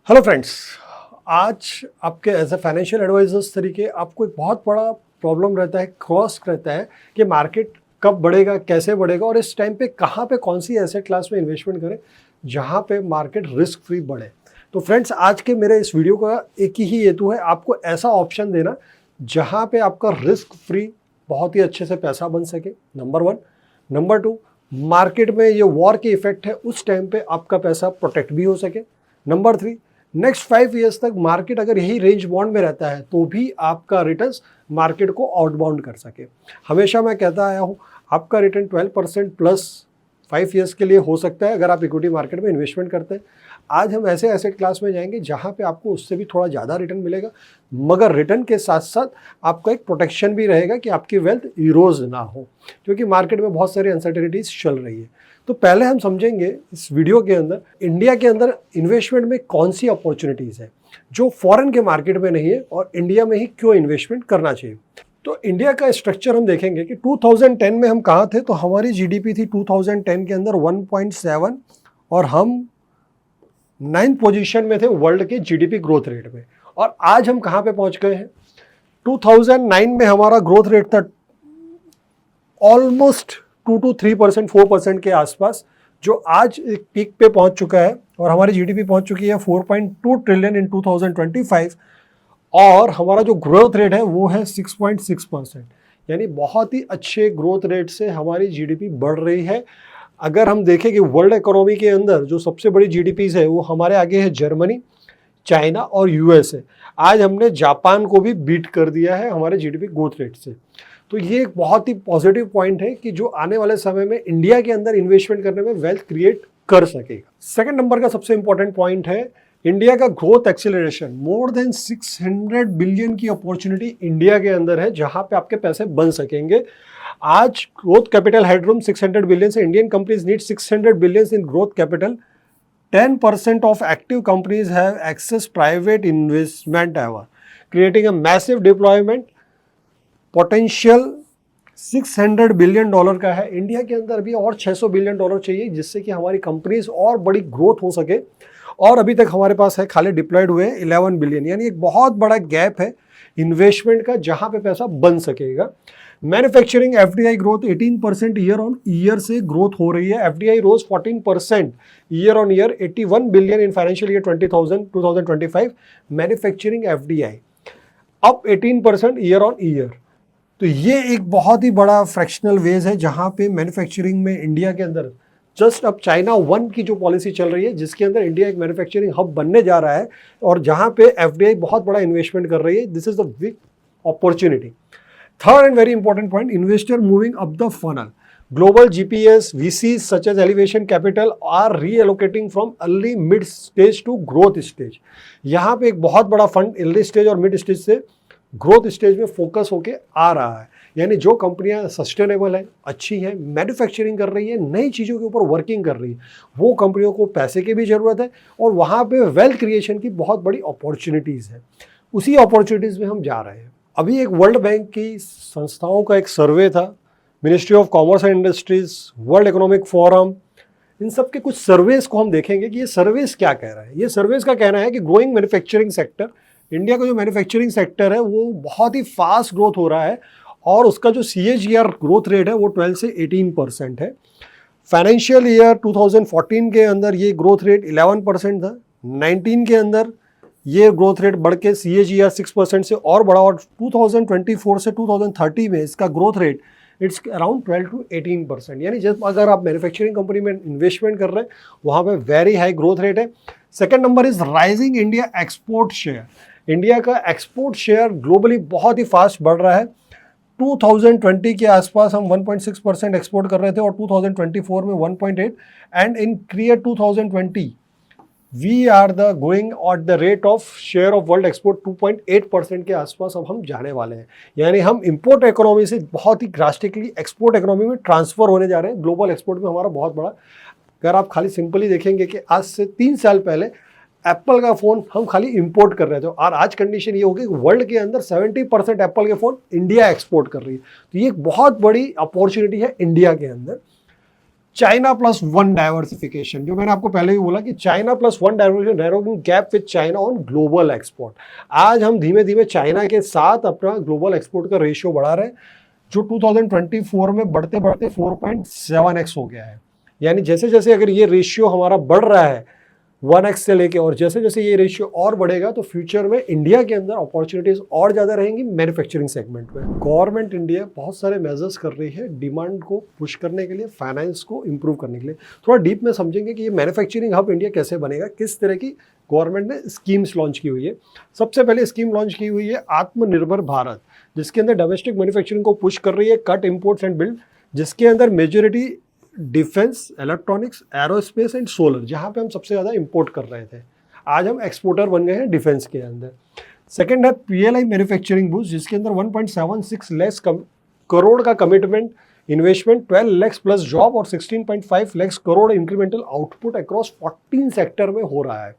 Hello friends, आज आपके as a financial advisers तरीके आपको एक बहुत बड़ा प्रॉब्लम रहता है, क्रॉस रहता है कि मार्केट कब बढ़ेगा, कैसे बढ़ेगा और इस टाइम पे कहाँ पे कौन सी एसेट क्लास में इन्वेस्टमेंट करें जहाँ पे मार्केट रिस्क फ्री बढ़े। तो फ्रेंड्स, आज के मेरे इस वीडियो का एक ही हेतु है आपको ऐसा ऑप्शन देना जहाँ पे आपका रिस्क फ्री बहुत ही अच्छे से पैसा बन सके, number one. Number two, market में ये वॉर के इफेक्ट है उस टाइम पे आपका पैसा प्रोटेक्ट भी हो सके। नंबर थ्री, नेक्स्ट 5 ईयर्स तक मार्केट अगर यही रेंज बाउंड में रहता है तो भी आपका रिटर्न्स मार्केट को आउटबाउंड कर सके। हमेशा मैं कहता आया हूँ आपका रिटर्न 12% प्लस 5 ईयर्स के लिए हो सकता है अगर आप इक्विटी मार्केट में इन्वेस्टमेंट करते हैं। आज हम ऐसे एसेट क्लास में जाएंगे जहाँ पे आपको उससे भी थोड़ा ज़्यादा रिटर्न मिलेगा, मगर रिटर्न के साथ साथ आपका एक प्रोटेक्शन भी रहेगा कि आपकी वेल्थ इरोज ना हो, क्योंकि मार्केट में बहुत सारी अनसर्टेनिटीज चल रही है। तो पहले हम समझेंगे इस वीडियो के अंदर इंडिया के अंदर इन्वेस्टमेंट में कौन सी अपॉर्चुनिटीज़ है जो फॉरेन के मार्केट में नहीं है और इंडिया में ही क्यों इन्वेस्टमेंट करना चाहिए। तो इंडिया का स्ट्रक्चर हम देखेंगे कि 2010 में हम कहाँ थे, तो हमारी जीडीपी थी 2010 के अंदर 1.7 और हम 9th पोजीशन में थे वर्ल्ड के जीडीपी ग्रोथ रेट में। और आज हम कहाँ पे पहुँच गए हैं, 2009 में हमारा ग्रोथ रेट था ऑलमोस्ट 2 to 3%, 4% के आसपास, जो आज एक पीक पे पहुंच चुका है और हमारी जीडीपी पहुंच चुकी है 4.2 ट्रिलियन इन 2025 और हमारा जो ग्रोथ रेट है वो है 6.6%। यानी बहुत ही अच्छे ग्रोथ रेट से हमारी जीडीपी बढ़ रही है। अगर हम देखें कि वर्ल्ड इकोनॉमी के अंदर जो सबसे बड़ी जीडीपीज है वो हमारे आगे है जर्मनी, चाइना और यूएसए। आज हमने जापान को भी बीट कर दिया है हमारे जीडीपी ग्रोथ रेट से। तो ये एक बहुत ही पॉजिटिव पॉइंट है कि जो आने वाले समय में इंडिया के अंदर इन्वेस्टमेंट करने में वेल्थ क्रिएट कर सकेगा। सेकंड नंबर का सबसे इंपॉर्टेंट पॉइंट है इंडिया का growth acceleration. More than 600 billion की अपॉर्चुनिटी इंडिया के अंदर है जहां पे आपके पैसे बन सकेंगे। आज ग्रोथ कैपिटल हेडरूम 600 बिलियन से Indian companies need 600 billion in growth capital. 10% of active companies have access private investment ever, creating a massive deployment potential 600 billion dollar का है। इंडिया के अंदर भी और 600 बिलियन डॉलर चाहिए जिससे कि हमारी कंपनीज और बड़ी ग्रोथ हो सके, और अभी तक हमारे पास है खाली डिप्लॉयड हुए 11 बिलियन। यानी एक बहुत बड़ा गैप है इन्वेस्टमेंट का जहां पे पैसा बन सकेगा। Manufacturing FDI growth 18% year on year से ग्रोथ हो रही है। FDI rose 14% year on year, 81 billion in financial year 2025। Manufacturing FDI up 18% year on year. तो ये एक बहुत ही बड़ा फ्रैक्शनल वेज है जहां पे मैन्युफैक्चरिंग में इंडिया के अंदर जस्ट अब चाइना 1 की जो पॉलिसी चल रही है जिसके अंदर इंडिया एक मैन्युफैक्चरिंग हब बनने जा रहा है और जहां पे एफडीआई बहुत बड़ा इन्वेस्टमेंट कर रही है। This is the big opportunity. Third and very important point, investor moving up the funnel. Global GPS, VCs such as Elevation Capital are reallocating from early mid stage to growth stage। यहाँ पे एक बहुत बड़ा fund early stage और mid stage से growth stage में focus होके आ रहा है। यानी जो कंपनियां सस्टेनेबल है, अच्छी है, मैन्युफैक्चरिंग कर रही है, नई चीज़ों के ऊपर वर्किंग कर रही है, वो कंपनियों को पैसे की भी ज़रूरत है और वहाँ पे वेल्थ क्रिएशन की बहुत बड़ी अपॉर्चुनिटीज़ है। उसी अपॉर्चुनिटीज़ में हम जा रहे हैं। अभी एक वर्ल्ड बैंक की संस्थाओं का एक सर्वे था, ministry of commerce and industries, world economic forum, इन सब के कुछ सर्वेस को हम देखेंगे कि ये सर्वेस क्या कह रहा है। ये सर्वेस का कहना है कि ग्रोइंग मैन्युफैक्चरिंग सेक्टर, इंडिया का जो मैन्युफैक्चरिंग सेक्टर है वो बहुत ही फास्ट ग्रोथ हो रहा है और उसका जो CAGR ग्रोथ रेट है वो 12 से 18% है। फाइनेंशियल ईयर 2014 के अंदर ये ग्रोथ रेट 11% था। 19 के अंदर ये ग्रोथ रेट बढ़ के CAGR 6% से और बढ़ा और 2024 से 2030 में इसका growth rate it's around 12 to 18%। यानी जब अगर आप मैन्युफैक्चरिंग कंपनी में इन्वेस्टमेंट कर रहे हैं वहाँ पे वेरी हाई ग्रोथ रेट है। Second number is rising India export share. India का एक्सपोर्ट शेयर ग्लोबली बहुत ही फास्ट बढ़ रहा है। 2020 के आसपास हम 1.6% एक्सपोर्ट कर रहे थे और 2024 में 1.8 and in year 2020 we are the going out the rate of share of world export 2.8% के आसपास अब हम जाने वाले हैं। यानी हम इंपोर्ट इकोनॉमी से बहुत ही ड्रास्टिकली एक्सपोर्ट इकोनॉमी में ट्रांसफर होने जा रहे हैं। ग्लोबल एक्सपोर्ट में हमारा बहुत बड़ा, अगर आप खाली सिंपली देखेंगे कि आज से 3 साल पहले एप्पल का फ़ोन हम खाली इंपोर्ट कर रहे थे और आज कंडीशन ये होगी कि वर्ल्ड के अंदर 70% एप्पल के फ़ोन इंडिया एक्सपोर्ट कर रही है। तो ये एक बहुत बड़ी अपॉर्चुनिटी है इंडिया के अंदर। चाइना प्लस वन डाइवर्सिफिकेशन, जो मैंने आपको पहले भी बोला कि China plus one diversification, narrowing gap with China on global export. आज हम धीमे धीमे चाइना के साथ अपना ग्लोबल एक्सपोर्ट का रेशियो बढ़ा रहे हैं, जो 2024 में बढ़ते बढ़ते 4.7x हो गया है। यानी जैसे जैसे अगर ये रेशियो हमारा बढ़ रहा है 1x से लेके, और जैसे जैसे ये रेशियो और बढ़ेगा तो फ्यूचर में इंडिया के अंदर अपॉर्चुनिटीज और ज़्यादा रहेंगी मैन्युफैक्चरिंग सेगमेंट में। गवर्नमेंट इंडिया बहुत सारे मेजर्स कर रही है डिमांड को पुश करने के लिए, फाइनेंस को इम्प्रूव करने के लिए। थोड़ा डीप में समझेंगे कि ये मैन्युफैक्चरिंग हब इंडिया कैसे बनेगा, किस तरह की गवर्नमेंट ने स्कीम्स लॉन्च की हुई है। सबसे पहले स्कीम लॉन्च की हुई है आत्मनिर्भर भारत, जिसके अंदर डोमेस्टिक मैन्युफैक्चरिंग को पुश कर रही है, कट इम्पोर्ट्स एंड बिल्ड, जिसके अंदर majority defence, electronics, aerospace and solar, जहाँ पे हम सबसे ज़्यादा इंपोर्ट कर रहे थे, आज हम एक्सपोर्टर बन गए हैं डिफेंस के अंदर। सेकंड है पीएलआई मैन्युफैक्चरिंग बूस्ट, जिसके अंदर 1.76 लाख करोड़ का commitment, investment 12 lakh plus job और 16.5 lakh crore incremental output across 14 sector में हो रहा है।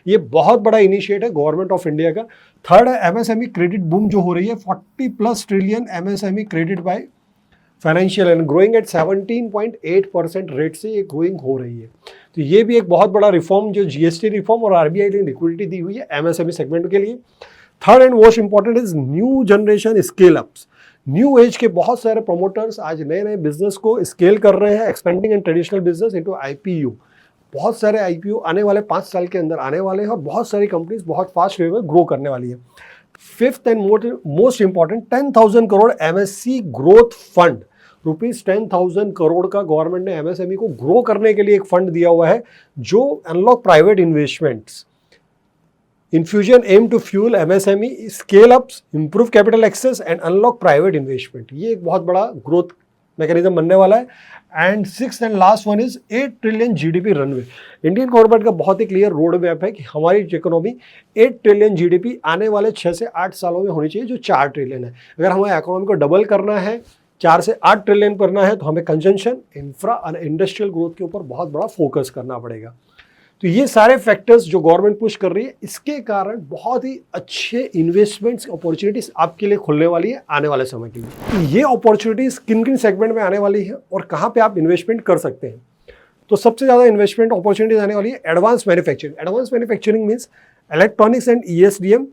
ये बहुत बड़ा इनिशिएट है गवर्नमेंट ऑफ इंडिया का। थर्ड है एमएसएमई क्रेडिट बूम जो हो रही है, 40+ trillion MSME credit by financial and growing at 17.8% rate से ये ग्रोइंग हो रही है। तो ये भी एक बहुत बड़ा रिफॉर्म जो जीएसटी रिफॉर्म और आरबीआई ने लिक्विडिटी दी हुई है एमएसएमई सेगमेंट के लिए। Third and most important is new generation scale ups. New age के बहुत सारे प्रोमोटर्स आज नए नए बिजनेस को स्केल कर रहे हैं, expanding in traditional business into IPO. बहुत सारे आईपीओ आने वाले 5 साल के अंदर आने वाले हैं और बहुत सारी कंपनीज बहुत फास्ट वे में ग्रो करने वाली है। Fifth and most important 10,000 crore MSc growth fund, rupees 10,000 crore का गवर्नमेंट ने एमएसएमई को ग्रो करने के लिए एक फंड दिया हुआ है, जो unlock private investments. Infusion aim to fuel MSME scale ups, improve capital access and unlock private investment. ये एक बहुत बड़ा ग्रोथ मैकेनिज्म बनने वाला है। And sixth and last one is 8 trillion GDP runway. Indian government का बहुत ही क्लियर रोड मैप है कि हमारी इकोनॉमी 8 ट्रिलियन जीडीपी आने वाले 6 से 8 सालों में होनी चाहिए, जो 4 ट्रिलियन है। अगर हमारी इकोनॉमी को डबल करना है, 4 से 8 ट्रिलियन करना है, तो हमें कंजम्पशन, इंफ्रा और इंडस्ट्रियल ग्रोथ के ऊपर बहुत बड़ा फोकस करना पड़ेगा। तो ये सारे फैक्टर्स जो गवर्नमेंट पुश कर रही है, इसके कारण बहुत ही अच्छे इन्वेस्टमेंट्स अपॉर्चुनिटीज आपके लिए खुलने वाली है आने वाले समय के लिए। तो ये अपॉर्चुनिटीज किन किन सेगमेंट में आने वाली है और कहाँ पे आप इन्वेस्टमेंट कर सकते हैं। तो सबसे ज़्यादा इन्वेस्टमेंट अपॉर्चुनिटीज आने वाली है advance manufacturing. Advance manufacturing means electronics and ESDM,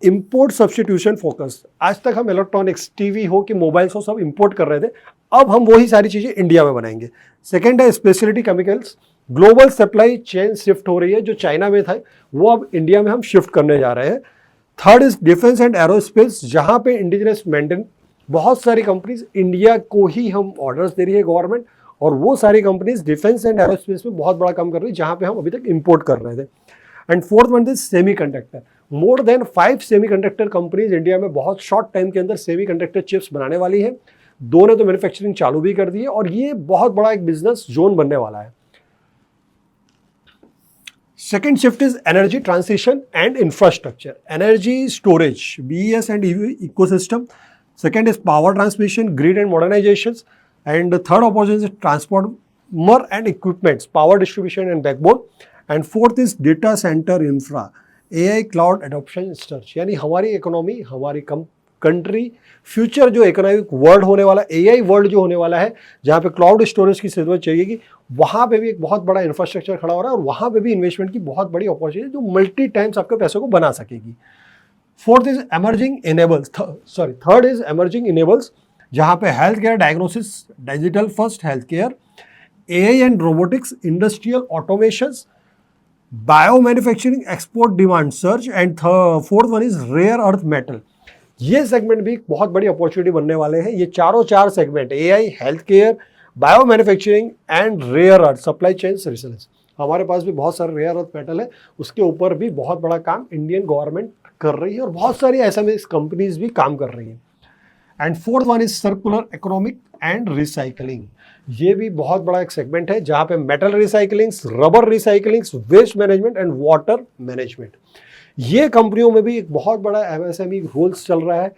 import substitution focus. आज तक हम इलेक्ट्रॉनिक्स, टीवी हो कि मोबाइल्स हो, सब इंपोर्ट कर रहे थे, अब हम वही सारी चीज़ें इंडिया में बनाएंगे। सेकेंड है speciality chemicals. Global supply chain shift हो रही है, जो चाइना में था वो अब इंडिया में हम शिफ्ट करने जा रहे हैं। Third is defence and aerospace, जहाँ पे इंडिजिनस मेंटेन बहुत सारी कंपनीज इंडिया को ही हम ऑर्डर्स दे रही है गवर्नमेंट, और वो सारी कंपनीज डिफेंस एंड एरोस्पेस में बहुत बड़ा काम कर रही है, जहाँ पे हम अभी तक इंपोर्ट कर रहे थे। And fourth one is semiconductor. More than 5 semiconductor companies India में बहुत शॉर्ट टाइम के अंदर सेमीकंडक्टर चिप्स बनाने वाली है। 2 ने तो मैन्युफैक्चरिंग चालू भी कर दी है और ये बहुत बड़ा एक बिजनेस जोन बनने वाला है। Second shift is energy transition and infrastructure. Energy storage, BES and EV ecosystem. Second is power transmission, grid and modernizations. And the third opportunity is transformer and equipments, power distribution and backbone. And fourth is data center infra, AI cloud adoption search. यानी हमारी economy, हमारी country, future जो economic world होने वाला, AI world जो होने वाला है, जहाँ पे क्लाउड स्टोरेज की जरूरत चाहिएगी, वहाँ पे भी एक बहुत बड़ा इंफ्रास्ट्रक्चर खड़ा हो रहा है और वहाँ पे भी इन्वेस्टमेंट की बहुत बड़ी अपॉर्चुनिटी जो मल्टी टाइम्स आपके पैसों को बना सकेगी। Fourth is emerging enables, third is emerging enables, जहाँ पे health care, diagnosis, digital first health care, AI and robotics, industrial automations, bio manufacturing, export demand search. And fourth one is rare earth metal. ये segment भी बहुत बड़ी opportunity बनने वाले हैं। ये चार segment, AI, health care, bio manufacturing and rare earth, supply chain research. हमारे पास भी बहुत सारे रेयर अर्थ मेटल है, उसके ऊपर भी बहुत बड़ा काम इंडियन गवर्नमेंट कर रही है और बहुत सारी एसएमई कंपनीज भी काम कर रही है। And fourth one is circular economic and recycling. ये भी बहुत बड़ा एक सेगमेंट है, जहाँ पे metal recycling, rubber recycling, waste management and water management, ये कंपनियों में भी एक बहुत बड़ा एमएसएमई रोल्स चल रहा है।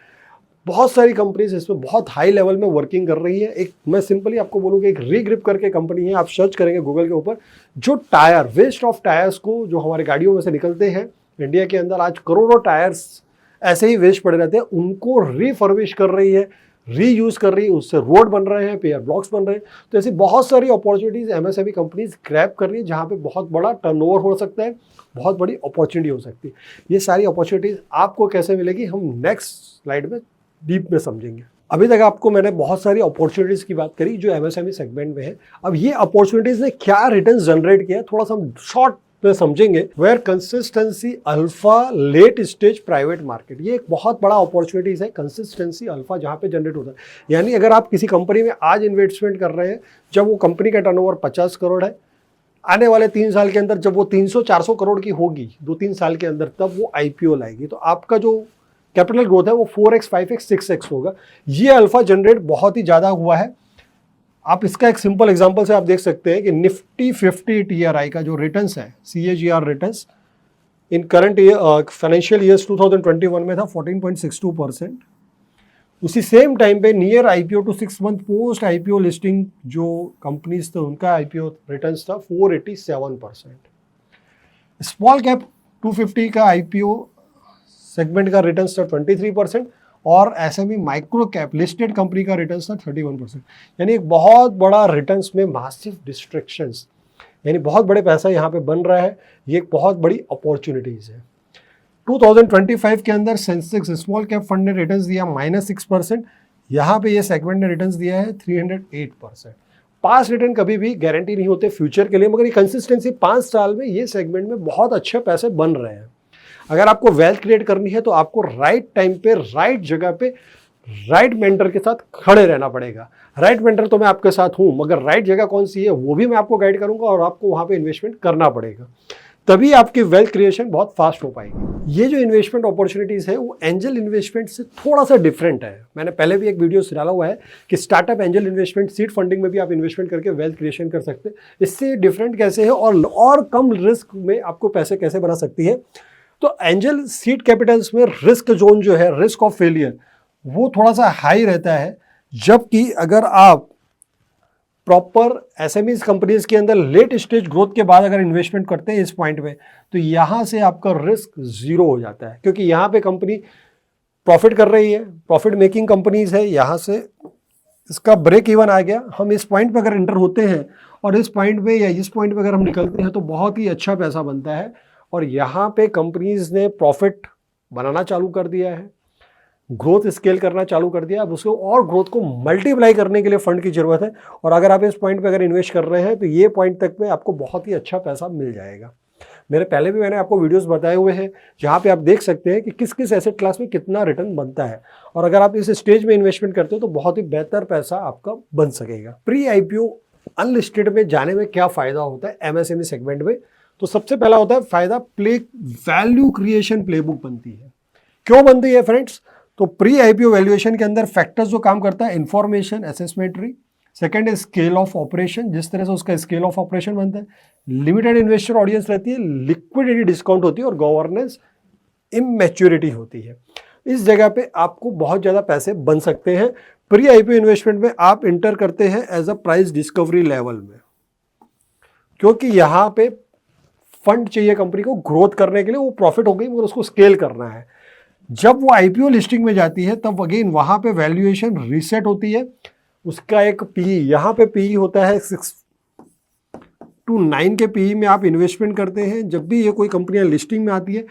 बहुत सारी कंपनीज इसमें बहुत हाई लेवल में वर्किंग कर रही है। एक मैं सिंपली आपको बोलूँ कि एक रीग्रिप करके कंपनी है, आप सर्च करेंगे गूगल के ऊपर, जो टायर, वेस्ट ऑफ टायर्स को जो हमारे गाड़ियों में से निकलते हैं इंडिया के अंदर, आज करोड़ों टायर्स ऐसे ही वेस्ट पड़े रहते हैं, उनको रिफर्बिश कर रही है, रीयूज कर रही है, उससे रोड बन रहे हैं, पेयर ब्लॉक्स बन रहे हैं। तो ऐसी बहुत सारी अपॉर्चुनिटीज एमएसएमई कंपनीज ग्रैब कर रही है जहाँ पे बहुत बड़ा टर्नओवर हो सकता है, बहुत बड़ी अपॉर्चुनिटी हो सकती है। ये सारी अपॉर्चुनिटीज आपको कैसे मिलेगी हम नेक्स्ट स्लाइड में डीप में समझेंगे। अभी तक आपको मैंने बहुत सारी अपॉर्चुनिटीज की बात करी जो एमएसएमई सेगमेंट में है। अब ये अपॉर्चुनिटीज ने क्या रिटर्न जनरेट किया थोड़ा सा हम शॉर्ट में समझेंगे। Where consistency alpha late stage private market, ये एक बहुत बड़ा अपॉर्चुनिटीज है। कंसिस्टेंसी अल्फा जहाँ पे जनरेट होता है, यानी अगर आप किसी कंपनी में आज इन्वेस्टमेंट कर रहे हैं, जब वो कंपनी का टर्नओवर 50 करोड़ है, आने वाले 3 साल के अंदर जब वो 300-400 करोड़ की होगी 2-3 साल के अंदर, तब वो आईपीओ लाएगी, तो आपका जो कैपिटल ग्रोथ है वो 4x 5x 6x होगा। ये अल्फा जनरेट बहुत ही ज़्यादा हुआ है। आप इसका एक सिंपल एग्जांपल से आप देख सकते हैं कि निफ्टी 50 टीआरआई का जो रिटर्न्स है, CAGR returns in current financial years 2021 में था 14.62%। उसी सेम टाइम पे near IPO to 6 month post IPO listing जो कंपनीज थे उनका आईपीओ रिटर्न्स था 487%। स्मॉल कैप 250 का आईपीओ सेगमेंट का रिटर्न्स था 23% और SME micro cap listed company का रिटर्न्स था 31%। यानी एक बहुत बड़ा रिटर्न्स में मासिव डिस्ट्रैक्शंस, यानी बहुत बड़े पैसा यहाँ पे बन रहा है। ये एक बहुत बड़ी अपॉर्चुनिटीज है। 2025 के अंदर सेंसेक्स स्मॉल कैप फंड ने रिटर्न्स दिया -6%। यहाँ पे ये सेगमेंट ने रिटर्न्स दिया है 308%। पास रिटर्न कभी भी गारंटी नहीं होते फ्यूचर के लिए, मगर ये कंसिस्टेंसी 5 साल में ये सेगमेंट में बहुत अच्छे पैसे बन रहे हैं। अगर आपको वेल्थ क्रिएट करनी है तो आपको राइट टाइम पे राइट जगह पे राइट मेंटर के साथ खड़े रहना पड़ेगा। राइट मेंटर तो मैं आपके साथ हूं, मगर राइट जगह कौन सी है वो भी मैं आपको गाइड करूंगा और आपको वहां पे इन्वेस्टमेंट करना पड़ेगा, तभी आपकी वेल्थ क्रिएशन बहुत फास्ट हो पाएगी। ये जो इन्वेस्टमेंट अपॉर्चुनिटीज है वो एंजल इन्वेस्टमेंट से थोड़ा सा डिफरेंट है। मैंने पहले भी एक वीडियो डाला हुआ है कि startup angel investment seed funding में भी आप इन्वेस्टमेंट करके वेल्थ क्रिएशन कर सकते हैं। इससे डिफरेंट कैसे है और कम रिस्क में आपको पैसे कैसे बना सकती है। तो एंजल सीड कैपिटल्स में रिस्क जोन जो है, रिस्क ऑफ फेलियर, वो थोड़ा सा हाई रहता है, जबकि अगर आप प्रॉपर एसएमईज कंपनीज के अंदर लेट स्टेज ग्रोथ के बाद अगर इन्वेस्टमेंट करते हैं इस पॉइंट में, तो यहाँ से आपका रिस्क जीरो हो जाता है, क्योंकि यहाँ पे कंपनी प्रॉफिट कर रही है, प्रॉफिट मेकिंग कंपनीज है, यहाँ से इसका ब्रेक इवन आ गया। हम इस पॉइंट पे अगर एंटर होते हैं और इस पॉइंट पे या इस पॉइंट पे अगर हम निकलते हैं तो बहुत ही अच्छा पैसा बनता है। और यहाँ पे कंपनीज ने प्रॉफिट बनाना चालू कर दिया है, ग्रोथ स्केल करना चालू कर दिया। अब उसको और ग्रोथ को मल्टीप्लाई करने के लिए फंड की जरूरत है। और अगर आप इस पॉइंट पे अगर इन्वेस्ट कर रहे हैं तो ये पॉइंट तक में आपको बहुत ही अच्छा पैसा मिल जाएगा। पहले भी मैंने आपको वीडियोस बताए हुए हैं जहाँ पे आप देख सकते हैं कि किस किस एसेट क्लास में कितना रिटर्न बनता है, और अगर आप इस स्टेज में इन्वेस्टमेंट करते हो तो बहुत ही बेहतर पैसा आपका बन सकेगा। प्री आईपीओ अनलिस्टेड में जाने में क्या फायदा होता है एमएसएमई सेगमेंट में? तो सबसे पहला होता है फायदा, वैल्यू क्रिएशन प्लेबुक बनती है। क्यों बनती है फ्रेंड्स? तो प्री आईपीओ वैल्यूएशन के अंदर फैक्टर्स जो काम करता है, इंफॉर्मेशन असेसमेंट ट्री, सेकंड है स्केल ऑफ ऑपरेशन, जिस तरह से उसका स्केल ऑफ ऑपरेशन बनता है, लिमिटेड इन्वेस्टर ऑडियंस रहती है, लिक्विडिटी डिस्काउंट होती है और गवर्नेंस इमैच्योरिटी होती है। इस जगह पे आपको बहुत ज़्यादा पैसे बन सकते हैं। प्री आईपीओ इन्वेस्टमेंट में आप इंटर करते हैं as a price discovery level में, क्योंकि यहाँ पे फंड चाहिए कंपनी को ग्रोथ करने के लिए, वो प्रॉफिट हो गई मगर उसको स्केल करना है। जब वो आईपीओ लिस्टिंग में जाती है तब अगेन वहां पे वैल्यूएशन रीसेट होती है, उसका एक पीई, यहाँ पे पीई होता है 6 to 9 के पीई में आप इन्वेस्टमेंट करते हैं। जब भी ये कोई कंपनियां लिस्टिंग में आती है,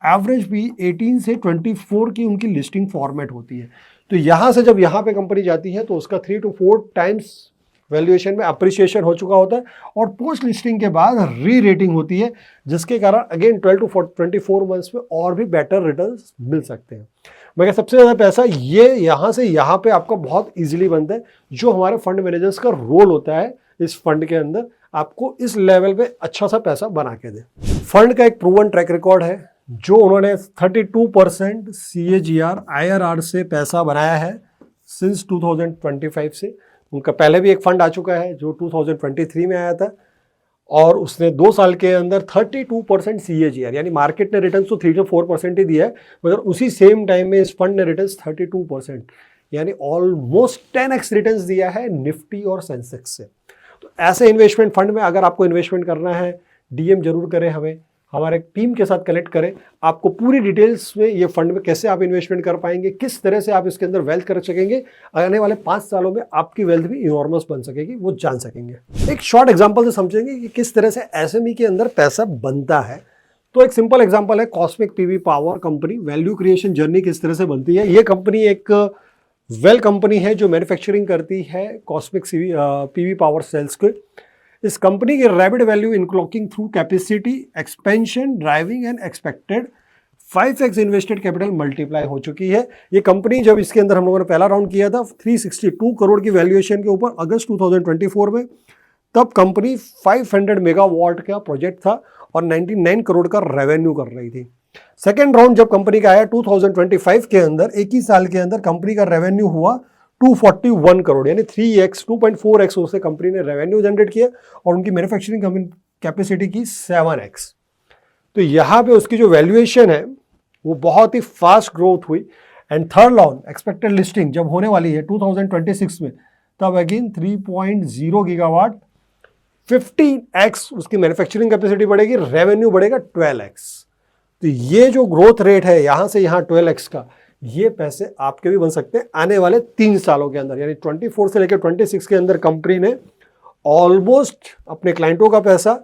एवरेज पीई 18 से 24 की उनकी लिस्टिंग फॉर्मेट होती है। तो यहाँ से जब यहाँ पे कंपनी जाती है तो उसका 3 to 4 टाइम्स वैल्यूएशन में अप्रिसिएशन हो चुका होता है और पोस्ट लिस्टिंग के बाद री रेटिंग होती है, जिसके कारण अगेन 12 to 24 मंथ्स में और भी बेटर रिटर्न्स मिल सकते हैं। मगर सबसे ज़्यादा पैसा ये यहाँ से यहाँ पे आपका बहुत इजीली बनता है। जो हमारे फंड मैनेजर्स का रोल होता है इस फंड के अंदर, आपको इस लेवल पे अच्छा सा पैसा बना के दे। फंड का एक प्रूवन ट्रैक रिकॉर्ड है, जो उन्होंने 32% CAGR IRR से पैसा बनाया है सिंस 2025 से। उनका पहले भी एक फंड आ चुका है जो 2023 में आया था और उसने 2 साल के अंदर 32% CAGR, यानी मार्केट ने रिटर्न तो 3 to 4% ही दिया है, मगर उसी सेम टाइम में इस फंड ने रिटर्न 32%, यानी ऑलमोस्ट 10x रिटर्न दिया है निफ्टी और सेंसेक्स से। तो ऐसे इन्वेस्टमेंट फंड में अगर आपको इन्वेस्टमेंट करना है, DM जरूर करें हमें। हमारे टीम के साथ कनेक्ट करें, आपको पूरी डिटेल्स में ये फंड में कैसे आप इन्वेस्टमेंट कर पाएंगे, किस तरह से आप इसके अंदर वेल्थ कर सकेंगे, आने वाले 5 सालों में आपकी वेल्थ भी इनॉर्मस बन सकेगी, वो जान सकेंगे। एक शॉर्ट एग्जांपल से समझेंगे कि किस तरह से एसएमई के अंदर पैसा बनता है। तो एक सिंपल एग्जांपल है cosmic PV power company. Value creation journey किस तरह से बनती है। ये कंपनी एक वेल कंपनी है जो मैन्युफैक्चरिंग करती है कॉस्मिक पीवी पावर सेल्स के। इस कंपनी की rapid value unlocking through capacity expansion driving and expected 5x invested capital multiply हो चुकी है। ये कंपनी जब इसके अंदर हम लोगों ने पहला राउंड किया था 362 करोड़ की वैल्यूएशन के ऊपर अगस्त 2024 में, तब कंपनी 500 मेगावाट का प्रोजेक्ट था और 99 करोड़ का रेवेन्यू कर रही थी। सेकेंड राउंड जब कंपनी का आया 2025 के अंदर, एक ही साल के अंदर कंपनी का रेवेन्यू हुआ 241 करोड़, यानी 3x 2.4x उससे कंपनी ने रेवेन्यू जनरेट किया और उनकी मैन्युफैक्चरिंग कैपेसिटी की 7x। तो यहाँ पे उसकी जो वैल्यूएशन है वो बहुत ही फास्ट ग्रोथ हुई। And third round expected listing जब होने वाली है 2026 में, तब अगेन 3.0 गीगावाट 15x उसकी मैन्युफैक्चरिंग कैपेसिटी बढ़ेगी, रेवेन्यू बढ़ेगा 12x। तो ये जो ग्रोथ रेट है यहाँ से यहाँ 12x का, ये पैसे आपके भी बन सकते हैं आने वाले 3 सालों के अंदर। यानी 24 से लेकर 26 के अंदर कंपनी ने ऑलमोस्ट अपने क्लाइंटों का पैसा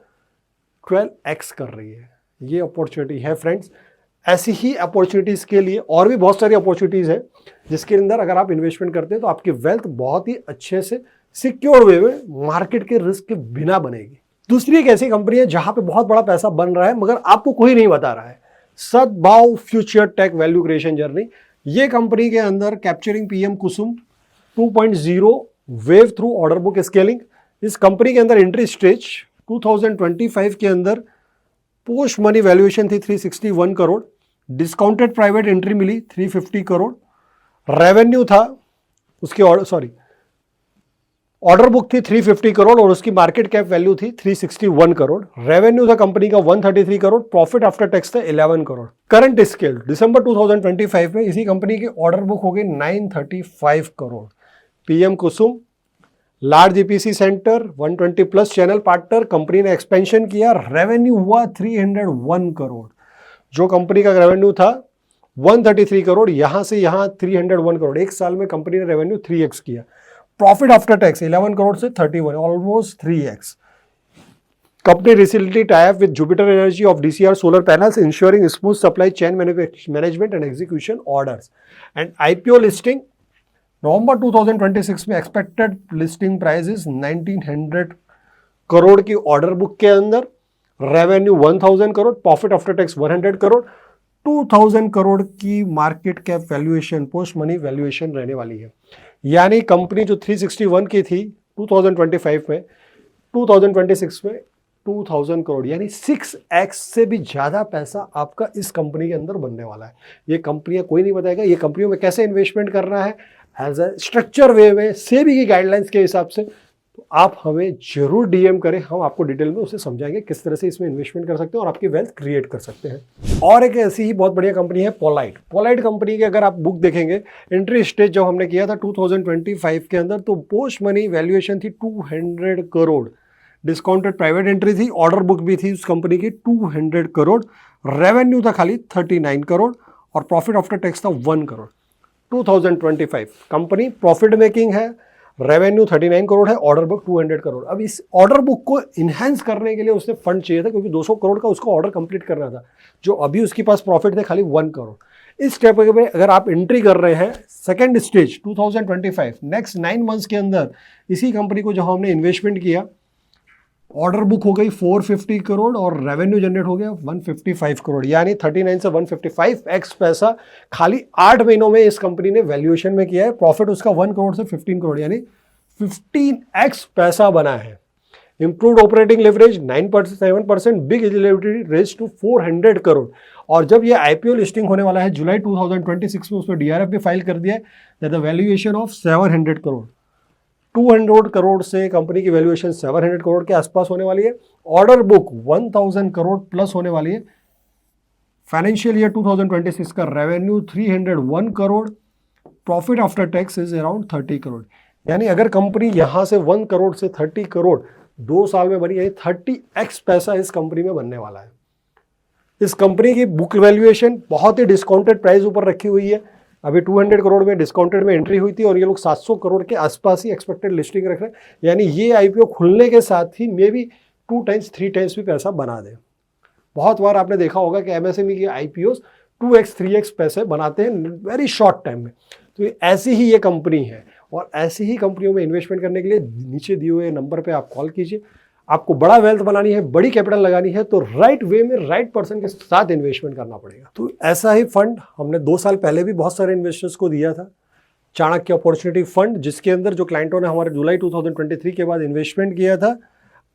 12x कर रही है। ये अपॉर्चुनिटी है फ्रेंड्स। ऐसी ही अपॉर्चुनिटीज के लिए और भी बहुत सारी अपॉर्चुनिटीज है जिसके अंदर अगर आप इन्वेस्टमेंट करते हैं तो आपकी वेल्थ बहुत ही अच्छे से सिक्योर वे में मार्केट के रिस्क के बिना बनेगी। दूसरी एक ऐसी कंपनी है जहां पे बहुत बड़ा पैसा बन रहा है मगर आपको कोई नहीं बता रहा है, Sadbhav future tech value creation journey. ये कंपनी के अंदर capturing PM Kusum 2.0 wave through order book scaling. इस कंपनी के अंदर एंट्री स्टेज 2025 के अंदर पोस्ट मनी वैल्यूएशन थी 361 करोड़, डिस्काउंटेड प्राइवेट एंट्री मिली 350 करोड़, रेवेन्यू था उसकी ऑर्डर बुक थी 350 करोड़ और उसकी मार्केट कैप वैल्यू थी 361 करोड़। रेवेन्यू था कंपनी का 133 करोड़, प्रॉफिट आफ्टर टैक्स था 11 करोड़। करंट स्केल दिसंबर 2025 में इसी कंपनी की ऑर्डर बुक हो गई 935 crore. PM KUSUM large EPC centre 120 plus channel partner, company ने एक्सपेंशन किया, रेवेन्यू हुआ 301 करोड़। जो कंपनी का रेवेन्यू था 133 करोड़, यहां से यहां 301 करोड़, एक साल में कंपनी ने रेवेन्यू 3x किया। प्रॉफिट आफ्टर टैक्स 11 करोड़ से 31, almost 3x। Company recently tie up with Jupiter energy of DCR solar panels ensuring smooth supply chain management and execution orders. And IPO listing नवंबर 2026 में, expected listing price is 1900 crore की order book के अंदर, revenue 1000 crore, profit after tax 100 crore, 2000 crore की market cap valuation post money valuation रहने वाली है। यानी कंपनी जो 361 की थी 2025 में, 2026 में 2000 करोड़, यानी 6x से भी ज्यादा पैसा आपका इस कंपनी के अंदर बनने वाला है। ये कंपनियां कोई नहीं बताएगा ये कंपनियों में कैसे इन्वेस्टमेंट करना है एज अ स्ट्रक्चर वे में, सेबी की गाइडलाइंस के हिसाब से। तो आप हमें जरूर डीएम करें, हम आपको डिटेल में उसे समझाएंगे किस तरह से इसमें इन्वेस्टमेंट कर सकते हैं और आपकी वेल्थ क्रिएट कर सकते हैं। और एक ऐसी ही बहुत बढ़िया कंपनी है पोलाइट कंपनी की अगर आप बुक देखेंगे, एंट्री स्टेज जब हमने किया था 2025 के अंदर, तो पोस्ट मनी वैल्यूएशन थी 200 करोड़, डिस्काउंटेड प्राइवेट एंट्री थी, ऑर्डर बुक भी थी उस कंपनी की 200 करोड़, रेवेन्यू था खाली 39 करोड़ और प्रॉफिट आफ्टर टैक्स था 1 करोड़। 2025 कंपनी प्रॉफिट मेकिंग है, रेवेन्यू 39 करोड़ है, ऑर्डर बुक 200 करोड़। अब इस ऑर्डर बुक को इन्हेंस करने के लिए उसे फंड चाहिए था क्योंकि 200 करोड़ का उसको ऑर्डर कंप्लीट करना था, जो अभी उसके पास प्रॉफिट थे खाली 1 करोड़। इस स्टेप में अगर आप एंट्री कर रहे हैं सेकेंड स्टेज 2025 नेक्स्ट 9 मंथ्स के अंदर, इसी कंपनी को जो हमने इन्वेस्टमेंट किया, ऑर्डर बुक हो गई 450 करोड़ और रेवेन्यू जनरेट हो गया 155 करोड़, यानी 39 से 155x पैसा खाली 8 महीनों में इस कंपनी ने वैल्यूएशन में किया है। प्रॉफिट उसका 1 करोड़ से 15 करोड़, यानी 15x पैसा बना है। Improved operating leverage 7%, big eligibility raise to 400 crore. और जब ये IPO लिस्टिंग होने वाला है जुलाई 2026 में, उसमें DRF भी फाइल कर दिया है that the valuation of 700 crore. 200 crore से कंपनी की वैल्यूएशन 700 करोड़ के आसपास होने वाली है। ऑर्डर बुक 1000 करोड़ प्लस होने वाली है। फाइनेंशियल ईयर 2026 का revenue 301 crore, profit after tax is around 30 crore. यानी अगर कंपनी यहां से 1 करोड़ से 30 करोड़ 2 साल में बनी, यानी 30x पैसा इस कंपनी में बनने वाला है। इस कंपनी की बुक वैल्यूएशन बहुत ही डिस्काउंटेड प्राइस ऊपर रखी हुई है। अभी 200 करोड़ में डिस्काउंटेड में एंट्री हुई थी और ये लोग 700 करोड़ के आसपास ही एक्सपेक्टेड लिस्टिंग रख रहे हैं, यानी ये आईपीओ खुलने के साथ ही मे बी 2 टाइम्स 3 टाइम्स भी पैसा बना दे। बहुत बार आपने देखा होगा कि एमएसएमई की आईपीओस 2x 3x पैसे बनाते हैं वेरी शॉर्ट टाइम में। तो ऐसी ही ये कंपनी है और ऐसी ही कंपनियों में इन्वेस्टमेंट करने के लिए नीचे दिए हुए नंबर पे आप कॉल कीजिए। आपको बड़ा वेल्थ बनानी है, बड़ी कैपिटल लगानी है, तो राइट वे में राइट पर्सन के साथ इन्वेस्टमेंट करना पड़ेगा। तो ऐसा ही फंड हमने 2 साल पहले भी बहुत सारे इन्वेस्टर्स को दिया था, चाणक्य अपॉर्चुनिटी फंड, जिसके अंदर जो क्लाइंटों ने हमारे जुलाई 2023 के बाद इन्वेस्टमेंट किया था,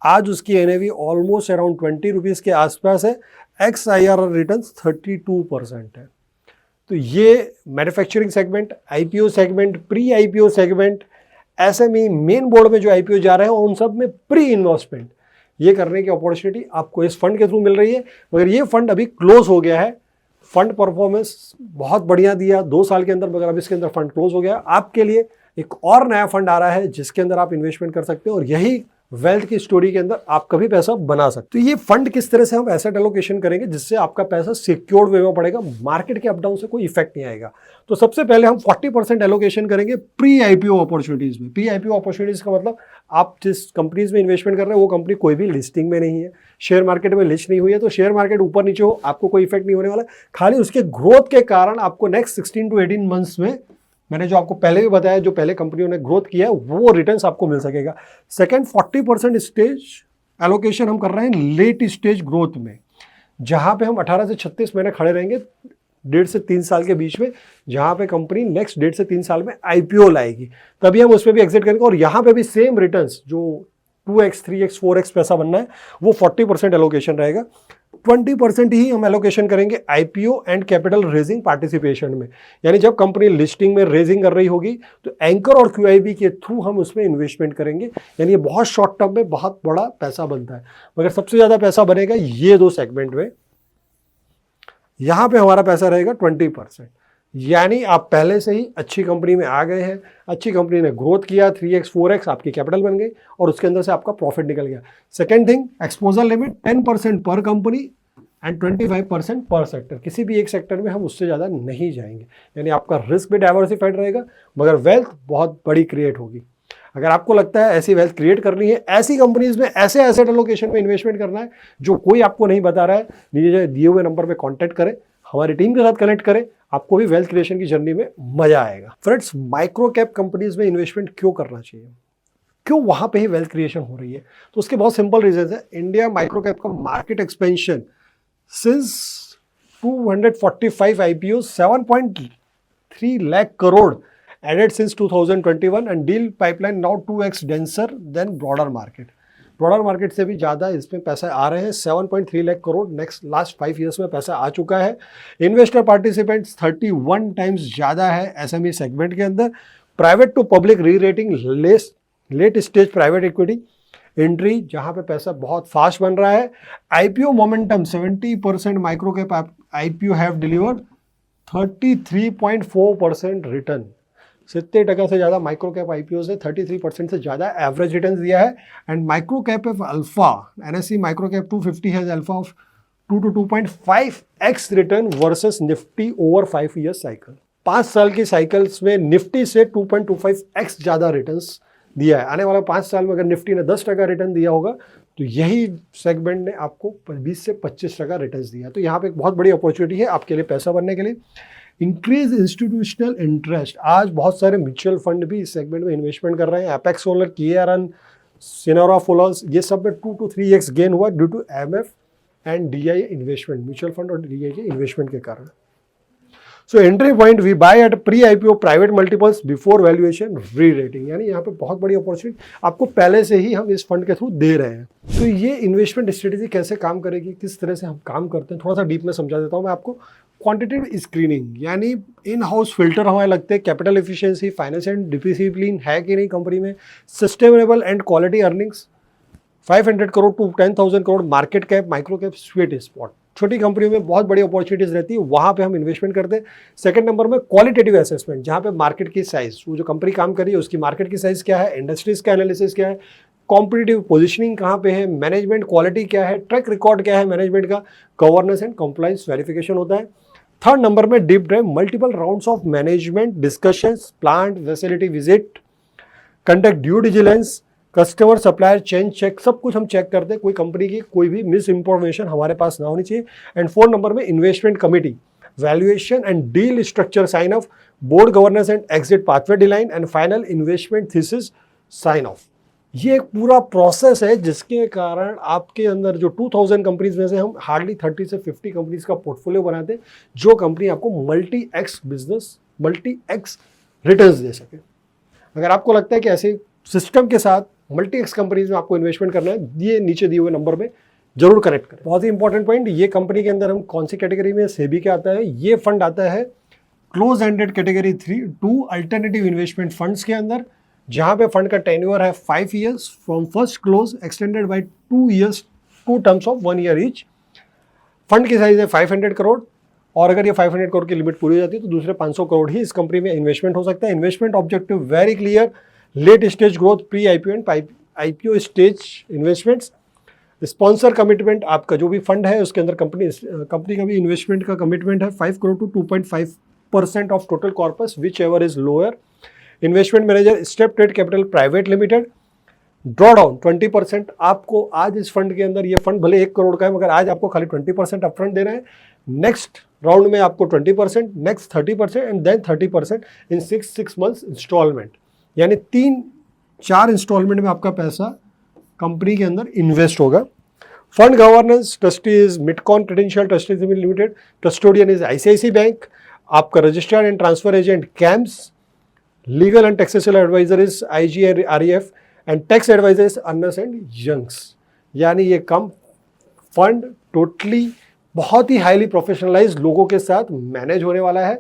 आज उसकी एनएवी ऑलमोस्ट अराउंड 20 रुपीज़ के आसपास है। एक्स IRR रिटर्न 32% है। तो ये manufacturing segment, IPO segment, pre IPO segment, SME main board में जो आईपीओ जा रहे हैं उन सब में प्री इन्वेस्टमेंट ये करने की अपॉर्चुनिटी आपको इस फंड के थ्रू मिल रही है। मगर ये फंड अभी क्लोज हो गया है। फंड परफॉर्मेंस बहुत बढ़िया दिया 2 साल के अंदर, मगर अब इसके अंदर फंड क्लोज हो गया। आपके लिए एक और नया फंड आ रहा है जिसके अंदर आप इन्वेस्टमेंट कर सकते हो और यही वेल्थ की स्टोरी के अंदर आप कभी पैसा बना सकते हो। तो ये फंड किस तरह से हम एसेट एलोकेशन करेंगे जिससे आपका पैसा सिक्योर्ड वे में पड़ेगा, मार्केट के अप डाउन से कोई इफेक्ट नहीं आएगा। तो सबसे पहले हम 40% एलोकेशन करेंगे प्री आईपीओ अपॉर्चुनिटीज में। प्री आईपीओ अपॉर्चुनिटीज का मतलब आप जिस कंपनीज में इन्वेस्टमेंट कर रहे हैं वो कंपनी कोई भी लिस्टिंग में नहीं है, शेयर मार्केट में लिस्ट नहीं हुई है, तो शेयर मार्केट ऊपर नीचे हो आपको कोई इफेक्ट नहीं होने वाला। खाली उसके ग्रोथ के कारण आपको नेक्स्ट 16 to 18 मंथ्स में, मैंने जो आपको पहले भी बताया, जो पहले कंपनियों ने ग्रोथ किया है वो रिटर्न्स आपको मिल सकेगा। सेकंड, 40% स्टेज एलोकेशन हम कर रहे हैं लेट स्टेज ग्रोथ में, जहां पे हम 18 से 36 महीने खड़े रहेंगे 1.5 से 3 साल के बीच में, जहां पे कंपनी नेक्स्ट 1.5 से 3 साल में आईपीओ लाएगी, तभी हम उसमें भी एग्जिट करेंगे। और यहाँ पे भी सेम रिटर्न्स जो 2x 3x 4x पैसा बनना है वो 40% एलोकेशन रहेगा। 20% ही हम एलोकेशन करेंगे IPO and capital raising participation में, यानी जब कंपनी लिस्टिंग में रेजिंग कर रही होगी तो एंकर और क्यूआईबी के थ्रू हम उसमें इन्वेस्टमेंट करेंगे, यानी ये बहुत शॉर्ट टर्म में बहुत बड़ा पैसा बनता है। मगर सबसे ज़्यादा पैसा बनेगा ये 2 सेगमेंट में। यहाँ पे हमारा पैसा रहेगा 20%, यानी आप पहले से ही अच्छी कंपनी में आ गए हैं, अच्छी कंपनी ने ग्रोथ किया, 3x 4x आपकी कैपिटल बन गई और उसके अंदर से आपका प्रॉफिट निकल गया। सेकंड थिंग, एक्सपोजर लिमिट 10% पर कंपनी एंड 25% पर सेक्टर। किसी भी एक सेक्टर में हम उससे ज़्यादा नहीं जाएंगे, यानी आपका रिस्क भी डाइवर्सिफाइड रहेगा मगर वेल्थ बहुत बड़ी क्रिएट होगी। अगर आपको लगता है ऐसी वेल्थ क्रिएट करनी है, ऐसी कंपनीज में, ऐसे एसेट एलोकेशन में इन्वेस्टमेंट करना है जो कोई आपको नहीं बता रहा है, नीचे दिए हुए नंबर पे कांटेक्ट करें, हमारी टीम के साथ कनेक्ट करें, आपको भी वेल्थ क्रिएशन की जर्नी में मजा आएगा। फ्रेंड्स, माइक्रो कैप कंपनीज में इन्वेस्टमेंट क्यों करना चाहिए, क्यों वहां पे ही वेल्थ क्रिएशन हो रही है? तो उसके बहुत सिंपल रीजन है। इंडिया माइक्रो कैप का market expansion since 245 IPO 7.3 lakh crore added since 2021 and deal pipeline now 2x denser than broader market. Broader market से भी ज़्यादा इसमें पैसा आ रहे हैं। 7.3 लाख करोड़ लास्ट 5 ईयर्स में पैसा आ चुका है। इन्वेस्टर पार्टिसिपेंट्स 31 टाइम्स ज़्यादा है एसएमई सेगमेंट के अंदर। Private to public re rating, late stage private equity entry, जहाँ पे पैसा बहुत फास्ट बन रहा है। IPO momentum 70% micro cap IPO have delivered 33.4% return. 70% से ज़्यादा माइक्रो कैप आईपीओ से 33% से ज़्यादा एवरेज रिटर्न दिया है। And micro cap of alpha, NSC micro cap 250 has alpha of 2 to 2.5x return versus Nifty over 5 year cycle. 5 साल की cycles में निफ्टी से 2.25x ज़्यादा रिटर्न्स दिया है। आने वाला 5 साल में अगर निफ्टी ने 10% रिटर्न दिया होगा तो यही सेगमेंट ने आपको 20 से 25% रिटर्न दिया। तो यहाँ पे एक बहुत बड़ी अपॉर्चुनिटी है आपके लिए पैसा बनने के लिए। इंक्रीज इंस्टीट्यूशनल इंटरेस्ट, आज बहुत सारे म्यूचुअल फंड भी इस सेगमेंट में इन्वेस्टमेंट कर रहे हैं। एपेक्स सोलर, KRN, सिनोरा फोलर्स, ये सब में 2 to 3x गेन हुआ due to MF and DI investment, mutual fund और DI के इन्वेस्टमेंट के कारण। So entry point, we buy at pre IPO private multiples before valuation re rating, यानी यहाँ पे बहुत बड़ी अपॉर्चुनिटी आपको पहले से ही हम इस फंड के थ्रू दे रहे हैं। तो ये इन्वेस्टमेंट स्ट्रेटेजी कैसे काम करेगी, किस तरह से हम काम करते हैं, थोड़ा सा डीप में समझा देता हूँ मैं आपको। क्वांटिटेटिव स्क्रीनिंग, यानी इन हाउस फिल्टर हमें लगते हैं, capital efficiency, finance and discipline है कि नहीं कंपनी में, sustainable and quality earnings, 500 crore to 10,000 crore market cap, micro cap sweet spot. छोटी कंपनियों में बहुत बड़ी अपॉर्चुनिटीज रहती है, वहाँ पे हम इन्वेस्टमेंट करते हैं। सेकंड नंबर में क्वालिटेटिव असेसमेंट, जहाँ पे मार्केट की साइज, वो जो कंपनी काम कर रही है उसकी मार्केट की साइज क्या है, इंडस्ट्रीज का एनालिसिस क्या है, कॉम्पिटिटिव पोजीशनिंग कहाँ पे है, मैनेजमेंट क्वालिटी क्या है, ट्रैक रिकॉर्ड क्या है मैनेजमेंट का, गवर्नेंस एंड कंप्लायंस वेरिफिकेशन होता है। थर्ड नंबर में deep drive, multiple rounds of management discussions, plant facility visit, conduct due diligence, customer supplier change check, सब कुछ हम चेक करते हैं, कोई कंपनी की कोई भी मिस इंफॉर्मेशन हमारे पास ना होनी चाहिए। एंड 4 नंबर में investment committee, valuation and deal structure sign off, board governance and exit pathway define and final investment thesis sign off. ये एक पूरा प्रोसेस है जिसके कारण आपके अंदर जो 2000 कंपनीज में से हम हार्डली 30 से 50 कंपनीज का पोर्टफोलियो बनाते हैं, जो कंपनी आपको multi x business, multi x returns दे सके। अगर आपको लगता है कि ऐसे सिस्टम के साथ मल्टी एक्स कंपनीज में आपको इन्वेस्टमेंट करना है, ये नीचे दिए हुए नंबर में जरूर कनेक्ट करें। बहुत ही इंपॉर्टेंट पॉइंट, ये कंपनी के अंदर हम कौन सी कैटेगरी में, सेबी के आता है, ये फंड आता है close ended category 2 alternative investment funds के अंदर, जहां पे फंड का टेन्योर है 5 years from first close extended by 2 years, 2 terms of 1 year each. Fund की साइज है 500 करोड़, और अगर ये 500 करोड़ की लिमिट पूरी हो जाती है तो दूसरे 500 करोड़ ही इस कंपनी में इन्वेस्टमेंट हो सकता है। Investment objective very clear, late stage growth, pre IPO and IPO stage investments. Sponsor commitment, आपका जो भी फंड है उसके अंदर कंपनी का भी इन्वेस्टमेंट का कमिटमेंट है 5 crore to 2.5% of total corpus whichever is lower. Investment manager step trade capital private limited, draw down 20%। आपको आज इस फंड के अंदर, ये फंड भले 1 करोड़ का है मगर आज आपको खाली 20% अपफ्रंट देना है, नेक्स्ट राउंड में आपको 20%, next 30% and then 30% in 6 months installment, यानी 3-4 इंस्टॉलमेंट में आपका पैसा कंपनी के अंदर इन्वेस्ट होगा। Fund governance, trustee is Mitcon credential trustees limited, custodian is ICICI bank, आपका registered and transfer agent CAMS, legal and taxational advisor is IGREF and tax advisor is Ernst and Young's. यानी ये कम फंड टोटली बहुत ही highly professionalised लोगों के साथ manage होने वाला है।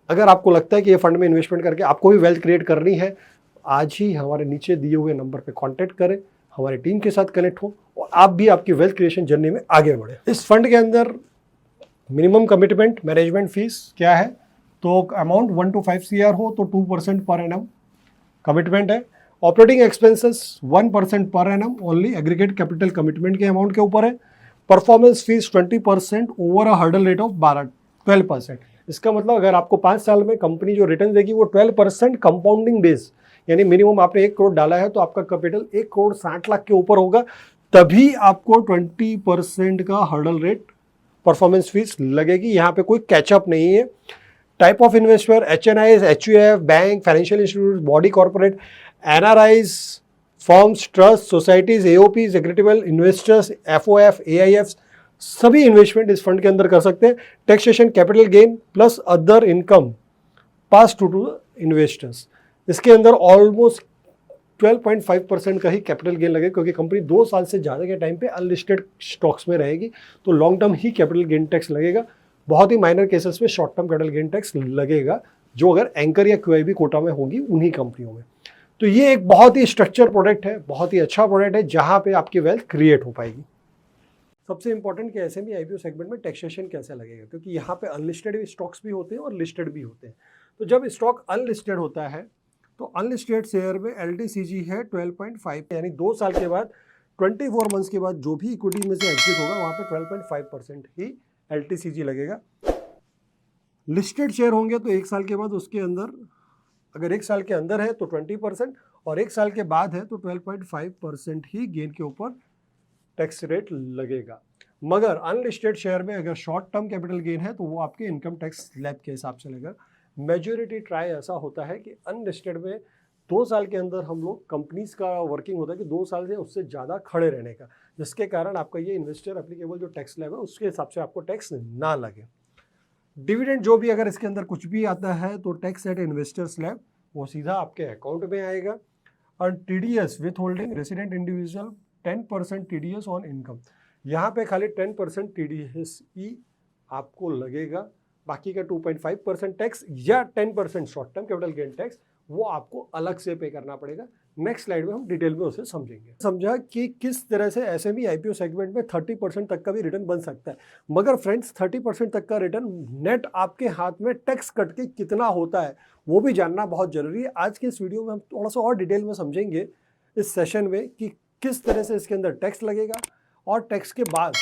अगर आपको लगता है कि ये फंड में इन्वेस्टमेंट करके आपको भी वेल्थ क्रिएट करनी है, आज ही हमारे नीचे दिए हुए नंबर पे कांटेक्ट करें, हमारी टीम के साथ कनेक्ट हो और आप भी आपकी वेल्थ क्रिएशन जर्नी में आगे बढ़े। इस फंड के अंदर मिनिमम कमिटमेंट मैनेजमेंट फीस क्या है, तो अमाउंट 1 to 5 CR हो तो 2% पर एनम कमिटमेंट है। Operating expenses 1% per annum only, aggregate capital commitment के अमाउंट के ऊपर है। Performance fees 20% over a hurdle rate of 12%। इसका मतलब अगर आपको 5 साल में कंपनी जो रिटर्न देगी वो 12% कंपाउंडिंग बेस, यानी मिनिमम आपने 1 करोड़ डाला है तो आपका कैपिटल 1 करोड़ 60 लाख के ऊपर होगा, तभी आपको 20% का हर्डल रेट परफॉर्मेंस फीस लगेगी। यहाँ पे कोई कैचअप नहीं है। Type of investor, HNIs, HUF, bank, financial institute, body corporate, NRIs, firms, trust, societies, AOPs, accredited investors, FOF, AIFs, सभी इन्वेस्टमेंट इस फंड के अंदर कर सकते हैं। Taxation, capital gain plus other income pass to investors. इसके अंदर ऑलमोस्ट 12.5% का ही कैपिटल गेन लगेगा, क्योंकि कंपनी 2 साल से ज़्यादा के टाइम पे अनलिस्टेड स्टॉक्स में रहेगी, तो लॉन्ग टर्म ही कैपिटल गेन टैक्स लगेगा। बहुत ही माइनर केसेस में short term capital gain tax लगेगा, जो अगर एंकर या QIB कोटा में होगी उन्हीं कंपनियों में। तो ये एक बहुत ही स्ट्रक्चर प्रोडक्ट है, बहुत ही अच्छा प्रोडक्ट है, जहाँ पे आपकी वेल्थ क्रिएट हो पाएगी। सबसे इंपॉर्टेंट कि SME IPO सेगमेंट में टैक्सेशन कैसे लगेगा, क्योंकि यहाँ पे अनलिस्टेड स्टॉक्स भी होते हैं और लिस्टेड भी होते हैं। तो जब स्टॉक अनलिस्टेड होता है तो अनलिस्टेड शेयर में LTCG है 12.5, यानी 2 साल के बाद 24 मंथ्स के बाद जो भी इक्विटी में से एग्जिट होगा वहाँ पे 12.5% ही LTCG लगेगा। लिस्टेड शेयर होंगे तो 1 साल के बाद उसके अंदर, अगर 1 साल के अंदर है तो 20% और 1 साल के बाद है तो 12.5% ही गेन के ऊपर टैक्स रेट लगेगा। मगर अनलिस्टेड शेयर में अगर शॉर्ट टर्म कैपिटल गेन है तो वो आपके इनकम टैक्स स्लैब के हिसाब से लगेगा। मेजॉरिटी ट्राई ऐसा होता है कि अनलिस्टेड में 2 साल के अंदर हम लोग कंपनीज का वर्किंग होता है कि 2 साल से उससे ज़्यादा खड़े रहने का, जिसके कारण आपका ये इन्वेस्टर एप्लीकेबल जो टैक्स स्लैब है उसके हिसाब से आपको टैक्स ना लगे। डिविडेंड जो भी अगर इसके अंदर कुछ भी आता है तो टैक्स एट इन्वेस्टर स्लैब वो सीधा आपके अकाउंट में आएगा। और TDS with holding resident individual 10% TDS on income, यहाँ पे खाली 10% TDS ही आपको लगेगा, बाकी का 2.5% टैक्स या 10% short term capital gain tax वो आपको अलग से पे करना पड़ेगा। नेक्स्ट स्लाइड में हम डिटेल में उसे समझेंगे। समझा कि किस तरह से SME IPO सेगमेंट में 30% तक का भी रिटर्न बन सकता है। मगर फ्रेंड्स 30% तक का रिटर्न नेट आपके हाथ में टैक्स कट के कितना होता है वो भी जानना बहुत जरूरी है। आज के इस वीडियो में हम थोड़ा सा और डिटेल में समझेंगे इस सेशन में कि किस तरह से इसके अंदर टैक्स लगेगा और टैक्स के बाद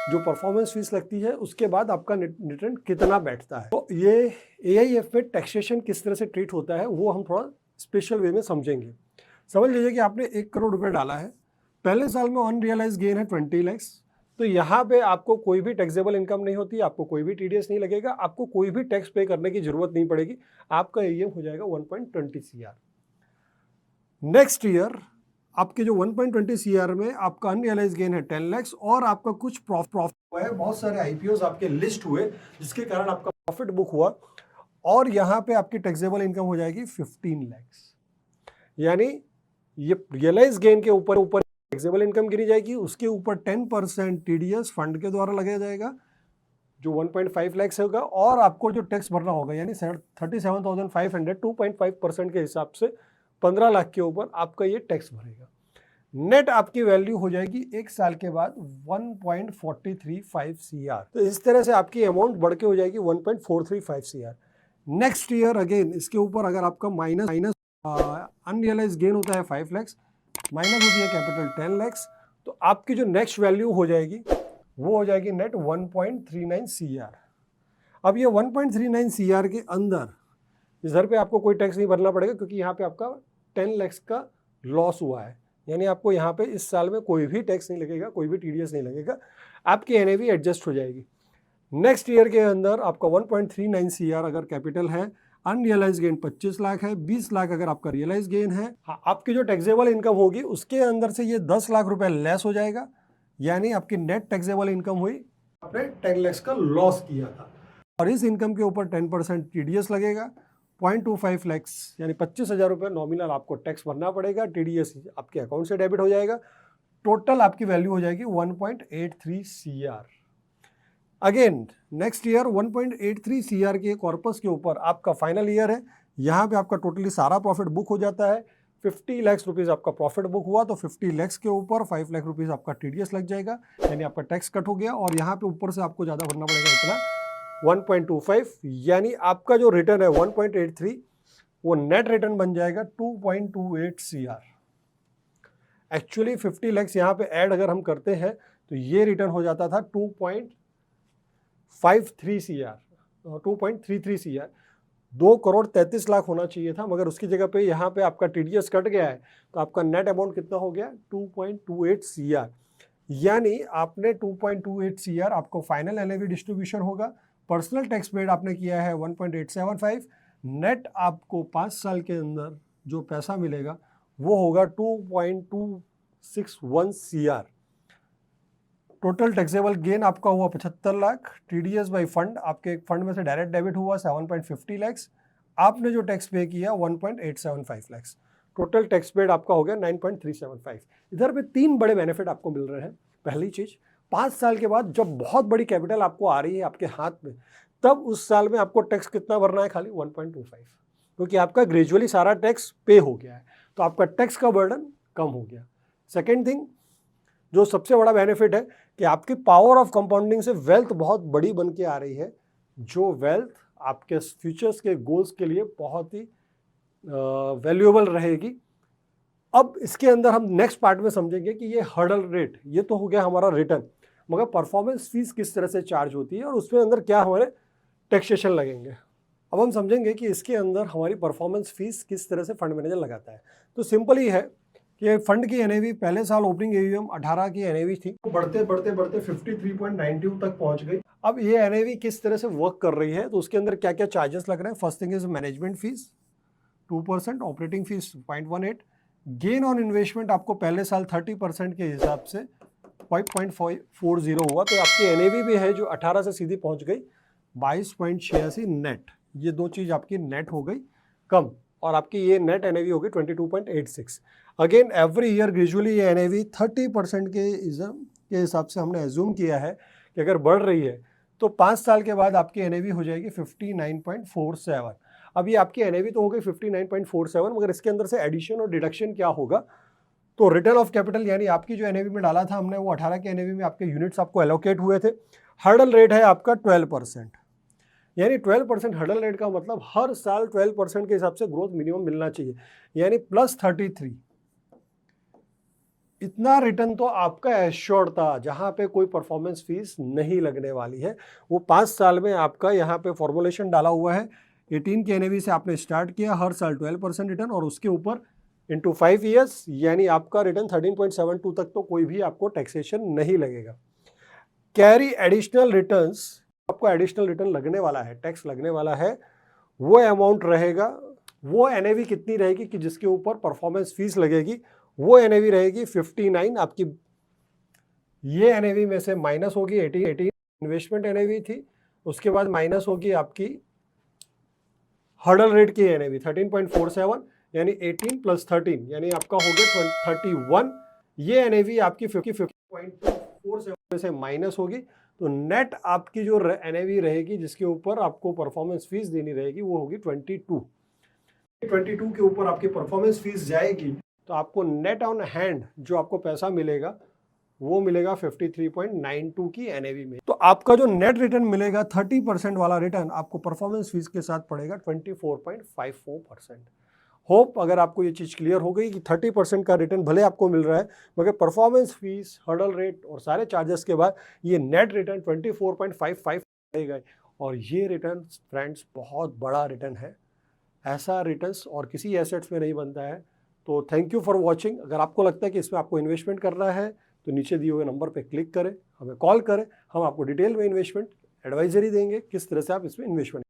जो परफॉर्मेंस फीस लगती है उसके बाद आपका रिटर्न कितना बैठता है। तो ये AIF में टैक्सेशन किस तरह से ट्रीट होता है वो हम थोड़ा स्पेशल वे में समझेंगे। समझ लीजिए कि आपने 1 करोड़ रुपए डाला है, पहले साल में अनरियलाइज गेन है 20 लाख, तो यहाँ पे आपको कोई भी टैक्सेबल इनकम नहीं होती, आपको कोई भी TDS नहीं लगेगा, आपको कोई भी टैक्स पे करने की जरूरत नहीं पड़ेगी, आपका AUM हो जाएगा 1.20 CR। नेक्स्ट ईयर आपके जो 1.20 CR में आपका अनरियलाइज गेन है 10 लाख और आपका कुछ प्रॉफिट हुआ है, बहुत सारे IPOs आपके लिस्ट हुए जिसके कारण आपका प्रॉफिट बुक हुआ और यहाँ पे आपकी टैक्सेबल इनकम हो जाएगी 15 लाख। यानी ये रियलाइज गेन के ऊपर टैक्सेबल इनकम गिनी जाएगी, उसके ऊपर 10% TDS फंड के द्वारा लगाया जाएगा जो 1.5 लाख होगा और आपको जो टैक्स भरना होगा यानी 37,500 2.5% के हिसाब से 15 लाख के ऊपर आपका ये टैक्स भरेगा। नेट आपकी वैल्यू हो जाएगी 1 साल के बाद 1.435 CR। तो इस तरह से आपकी अमाउंट बढ़ के हो जाएगी 1.435 CR। नेक्स्ट ईयर अगेन इसके ऊपर अगर आपका माइनस अनरियलाइज गेन होता है 5 लाख, माइनस होती है कैपिटल 10 लाख, तो आपकी जो नेक्स्ट वैल्यू हो जाएगी वो हो जाएगी नेट 1.39 CR। अब ये 1.39 CR के अंदर इधर पे आपको कोई टैक्स नहीं भरना पड़ेगा क्योंकि यहाँ पे आपका 10 लाख का लॉस हुआ है, यानी आपको यहाँ पे इस साल में कोई भी टैक्स नहीं लगेगा, कोई भी TDS नहीं लगेगा, आपकी NAV एडजस्ट हो जाएगी। नेक्स्ट ईयर के अंदर आपका 1.39 CR अगर कैपिटल है, अनरियलाइज गेन 25 लाख है, 20 लाख अगर आपका रियलाइज गेन है, हाँ, आपकी जो टैक्सेबल इनकम होगी उसके अंदर से ये 10 लाख रुपए लेस हो जाएगा, यानी आपकी नेट टैक्सेबल इनकम हुई, आपने 10 लाख का लॉस किया था और इस इनकम के ऊपर 10% TDS लगेगा, 0.25 लाख यानी 25,000 रुपये नॉमिनल आपको टैक्स भरना पड़ेगा, TDS आपके अकाउंट से डेबिट हो जाएगा, टोटल आपकी वैल्यू हो जाएगी 1.83 CR। Again next year 1.83 CR के कॉर्पस के ऊपर आपका फाइनल ईयर है, यहाँ पे आपका टोटली सारा प्रॉफिट बुक हो जाता है, 50 लाख रुपीज़ आपका प्रॉफिट बुक हुआ तो 50 लाख के ऊपर 5 लाख रुपीज़ आपका TDS लग जाएगा, यानी आपका टैक्स कट हो गया और यहाँ पे ऊपर से आपको ज़्यादा भरना पड़ेगा इतना 1.25, यानी आपका जो रिटर्न है 1.83 वो नेट रिटर्न बन जाएगा 2.28 CR। एक्चुअली 50 लाख यहाँ पे ऐड अगर हम करते हैं तो ये रिटर्न हो जाता था 2.53 CR, 2.33 CR, 2.33 करोड़ होना चाहिए था, मगर उसकी जगह पे यहाँ पे आपका TDS कट गया है तो आपका नेट अमाउंट कितना हो गया 2.28 CR। यानी आपने 2.28 CR आपको फाइनल NAV डिस्ट्रीब्यूशन होगा, पर्सनल टैक्स पेड आपने किया है 1.875, नेट आपको 5 साल के अंदर जो पैसा मिलेगा वो होगा 2.261 CR। टोटल टैक्सेबल गेन आपका हुआ 75 लाख, TDS बाई फंड आपके फंड में से डायरेक्ट डेबिट हुआ 7.50 लाख, आपने जो टैक्स पे किया 1.875 लाख, टोटल टैक्स पेड आपका हो गया 9.375। इधर पे 3 बड़े बेनिफिट आपको मिल रहे हैं। पहली चीज़, 5 साल के बाद जब बहुत बड़ी कैपिटल आपको आ रही है आपके हाथ में, तब उस साल में आपको टैक्स कितना भरना है, खाली 1.25, क्योंकि आपका ग्रेजुअली सारा टैक्स पे हो गया है तो आपका टैक्स का बर्डन कम हो गया। सेकेंड थिंग, जो सबसे बड़ा बेनिफिट है कि आपकी पावर ऑफ कंपाउंडिंग से वेल्थ बहुत बड़ी बन के आ रही है, जो वेल्थ आपके फ्यूचर्स के गोल्स के लिए बहुत ही वैल्यूएबल रहेगी। अब इसके अंदर हम नेक्स्ट पार्ट में समझेंगे कि ये हर्डल रेट, ये तो हो गया हमारा रिटर्न, मगर परफॉर्मेंस फीस किस तरह से चार्ज होती है और उसमें अंदर क्या हमारे टैक्सेशन लगेंगे। अब हम समझेंगे कि इसके अंदर हमारी परफॉर्मेंस फीस किस तरह से फंड मैनेजर लगाता है। तो सिंपल ही है कि फंड की NAV पहले साल ओपनिंग AUM 18 की NAV थी, तो बढ़ते बढ़ते बढ़ते 53.92 तक पहुंच गई। अब ये NAV किस तरह से वर्क कर रही है, तो उसके अंदर क्या क्या चार्जेस लग रहे हैं। First thing is management fees 2%, operating fees 0.18, gain on investment आपको पहले साल 30% के हिसाब से 5.40 हुआ, तो आपकी NAV भी है जो 18 से सीधी पहुंच गई 22.86 नेट। ये दो चीज़ आपकी नेट हो गई कम और आपकी ये नेट NAV हो गई 22.86। अगेन एवरी ईयर ग्रेजुअली ये NAV 30% के हिसाब से हमने एज्यूम किया है कि अगर बढ़ रही है तो 5 साल के बाद आपकी NAV हो जाएगी 59.47। अब ये आपकी NAV तो हो गई 59.47, मगर इसके अंदर से एडिशन और डिडक्शन क्या होगा, तो रिटर्न ऑफ कैपिटल यानी आपकी जो NAV में डाला था हमने वो 18 के NAV में आपके यूनिट्स आपको एलोकेट हुए थे। हर्डल रेट है आपका 12%, यानी 12% हर्डल रेट का मतलब हर साल 12% के हिसाब से ग्रोथ मिनिमम मिलना चाहिए, यानी +33 इतना रिटर्न तो आपका एश्योर्ड था, जहां पे कोई परफॉर्मेंस फीस नहीं लगने वाली है। वो 5 साल में आपका यहाँ पे फॉर्मुलेशन डाला हुआ है, 18 के एनएवी से आपने स्टार्ट किया, हर साल 12% रिटर्न, और उसके ऊपर इनटू 5 ईयर्स यानी आपका रिटर्न 13.72 तक तो कोई भी आपको टैक्सेशन नहीं लगेगा। कैरी एडिशनल रिटर्न्स, आपको एडिशनल रिटर्न लगने वाला है, टैक्स लगने वाला है, वो अमाउंट रहेगा, वो एनएवी कितनी रहेगी कि जिसके ऊपर परफॉर्मेंस फीस लगेगी, वो एनएवी रहेगी 59। आपकी ये एनएवी में से माइनस होगी 18 इन्वेस्टमेंट एनएवी थी, उसके बाद माइनस होगी आपकी हर्डल रेट की एनएवी 13.47, यानी 18 प्लस 13 यानी आपका हो गया 31। ये एनएवी आपकी 50.47 में से माइनस होगी, तो नेट आपकी जो एनएवी रहेगी जिसके ऊपर आपको परफॉर्मेंस फीस देनी रहेगी वो होगी 22 के ऊपर आपकी परफॉर्मेंस फीस जाएगी, तो आपको नेट ऑन हैंड जो आपको पैसा मिलेगा वो मिलेगा 53.92 की एनएवी में। तो आपका जो नेट रिटर्न मिलेगा 30% वाला रिटर्न आपको परफॉर्मेंस फीस के साथ पड़ेगा 24.54%। होप अगर आपको ये चीज़ क्लियर हो गई कि 30% का रिटर्न भले आपको मिल रहा है, मगर परफॉर्मेंस फीस, हर्डल रेट और सारे चार्जेस के बाद ये नेट रिटर्न 24.55 पड़ेगा। और ये रिटर्न फ्रेंड्स बहुत बड़ा रिटर्न है, ऐसा रिटर्न्स और किसी एसेट्स में नहीं बनता है। तो थैंक यू फॉर वॉचिंग। अगर आपको लगता है कि इसमें आपको इन्वेस्टमेंट करना है तो नीचे दिए हुए नंबर पे क्लिक करें, हमें कॉल करें, हम आपको डिटेल में इन्वेस्टमेंट एडवाइजरी देंगे किस तरह से आप इसमें इन्वेस्टमेंट